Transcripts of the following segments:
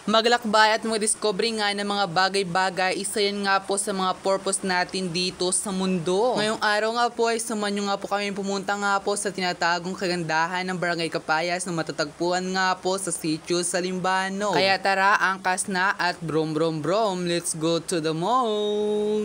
Maglakbay at mag-discover nga ng mga bagay-bagay, isa yan nga po sa mga purpose natin dito sa mundo. Ngayong araw nga po ay sumanyo nga po kami pumunta nga po sa tinatagong kagandahan ng Barangay Capayas na matatagpuan nga po sa sitio sa Limbano. Kaya tara, angkas na at brom brom brom, let's go to the mall!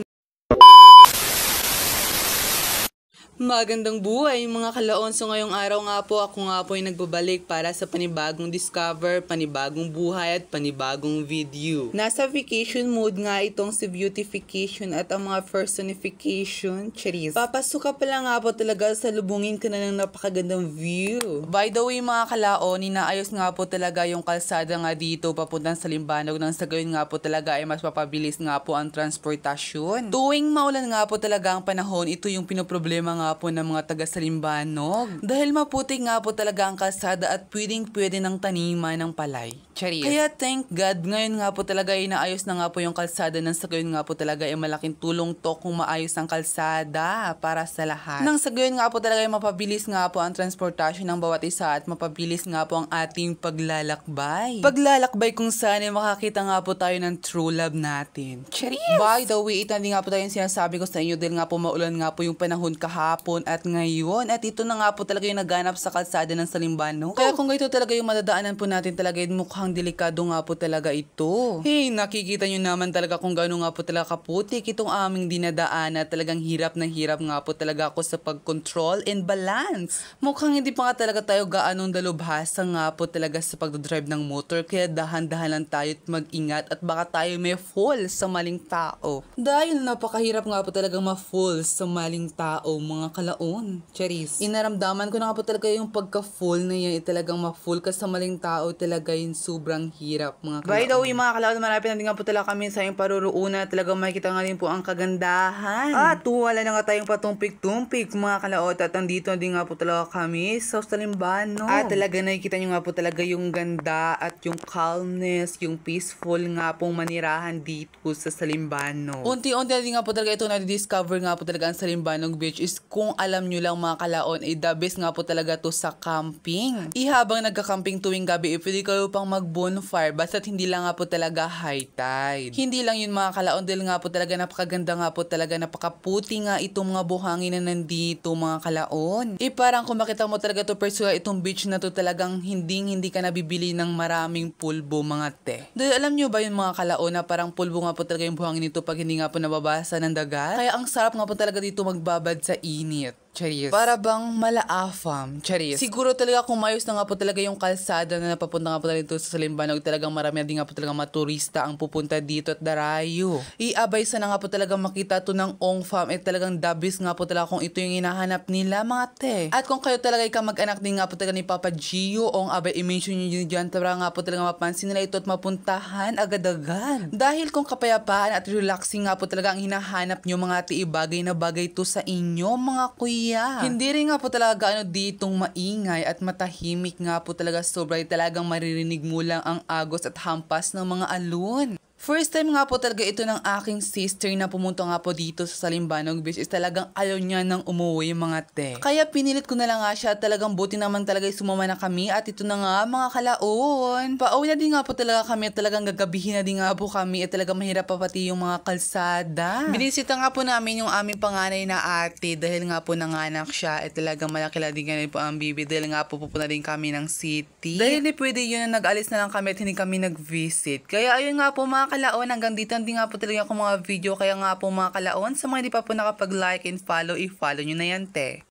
Magandang buhay mga kalaon. So ngayong araw nga po ako nga po ay nagbabalik para sa panibagong discover, panibagong buhay at panibagong video. Nasa vacation mode nga itong si beautification at ang mga personification. Charis. Papasok ka pala nga po talaga sa lubungin ka na ng napakagandang view. By the way mga kalaon, inaayos nga po talaga yung kalsada nga dito papuntang sa Limbanog nang sa gayon nga po talaga ay mas mapabilis nga po ang transportasyon. Tuwing maulan nga po talaga ang panahon, ito yung pinoproblema nga po ng mga taga sa Limbanog. Dahil maputi nga po talaga ang kalsada at pwedeng-pwede ng taniman ng palay. Charis. Kaya thank God, ngayon nga po talaga ay inaayos na nga po yung kalsada nang sa gayon nga po talaga ay malaking tulong to kung maayos ang kalsada para sa lahat. Nang sa gayon nga po talaga ay mapabilis nga po ang transportasyon ng bawat isa at mapabilis nga po ang ating paglalakbay. Paglalakbay kung saan ay makakita nga po tayo ng true love natin. Charis. By the way, ito hindi nga po tayo yung sinasabi ko sa inyo dahil nga po maulan nga po yung panahon kahapon at ngayon. At ito na nga po talaga yung naganap sa kalsada ng Salimbano. Kaya kung ito talaga yung madadaanan po natin talaga, mukhang delikado nga po talaga ito. Hey, nakikita nyo naman talaga kung gaano nga po talaga kaputik itong aming dinadaanan. Talagang hirap na hirap nga po talaga ako sa pag-control and balance. Mukhang hindi pa nga talaga tayo gaanong dalubhasa nga po talaga sa pagdodrive ng motor. Kaya dahan-dahan lang tayo at mag-ingat at baka tayo may fall sa maling tao. Dahil napakahirap nga po talaga ma-fall sa maling tao mga kalaon. Charis. Inaramdaman ko na nga po talaga yung pagka-full na yan. Talagang ma-full ka sa maling tao talaga yung sobrang hirap mga kalaon. By the way mga kalaon, malapit na din nga po talaga kami sa yung paruruuna. Talagang makikita nga din po ang kagandahan. At wala na nga tayong patumpik-tumpik mga kalaon. At andito din nga po talaga kami sa Salimbano. At talaga nakikita nyo nga po talaga yung ganda at yung calmness, yung peaceful nga pong manirahan dito sa Salimbano. Unti-unti na din nga po talaga ito na-discover nga po talaga ang Salimbanog Beach is kung alam nyo lang mga kalaon, ay the best nga po talaga to sa camping. Habang nagka-camping tuwing gabi, pwede kayo pang mag-bonfire, basta't hindi lang nga po talaga high tide. Hindi lang yun mga kalaon, dahil nga po talaga napakaganda nga po talaga, napakaputi nga itong mga buhangin na nandito mga kalaon. Parang kung makita mo talaga to personal, itong beach na to talagang hindi ka nabibili ng maraming pulbo mga te. Dahil alam nyo ba yun mga kalaon na parang pulbo nga po talaga yung buhangin nito pag hindi nga po nababasa ng dagat? Kaya ang sarap nga po talaga dito magbabad sa init. Charis. Para bang malaafam. Charis. Siguro talaga kung mayos na nga po talaga yung kalsada na napapunta nga po talaga dito sa Salimbanog, talagang marami na din nga po talaga maturista ang pupunta dito at darayo. Iabay sa na nga po talaga makita to ng Ong Farm, talagang dabis nga po talaga kung ito yung hinahanap nila mga te. At kung kayo talaga kamag-anak din nga po talaga ni Papa Gio, Ong abay i-mention nyo dyan, para nga po talaga mapansin nila ito at mapuntahan agad-agad. Dahil kung kapayapaan at relaxing nga po talaga ang hinahanap nyo mga te, bagay na bagay to sa inyo mga kuya. Hindi rin nga po talaga ditong maingay at matahimik nga po talaga, sobrang talagang maririnig mo lang ang agos at hampas ng mga alon. First time nga po talaga ito ng aking sister na pumunta nga po dito sa Salimbanog Beach is talagang ayaw niya nang umuwi mga te. Kaya pinilit ko na lang nga siya, talagang buti naman talaga sumama na kami at ito na nga mga kalaon. Pauwi na din nga po talaga kami at talagang gagabihin na din nga po kami at talagang mahirap pa pati yung mga kalsada. Binisita nga po namin yung aming panganay na ate dahil nga po nanganak siya at talagang malaki din nga po ang bibi dahil nga po pupunta din kami ng city. Dahil hindi pwede yun na nag-alis na lang kami at hindi kami nag-visit. Kaya ayun nga po mga kalaon, hanggang dito hindi nga po talaga ako mga video. Kaya nga po mga kalaon, sa mga hindi pa po nakapag-like and follow, i-follow nyo na yan te.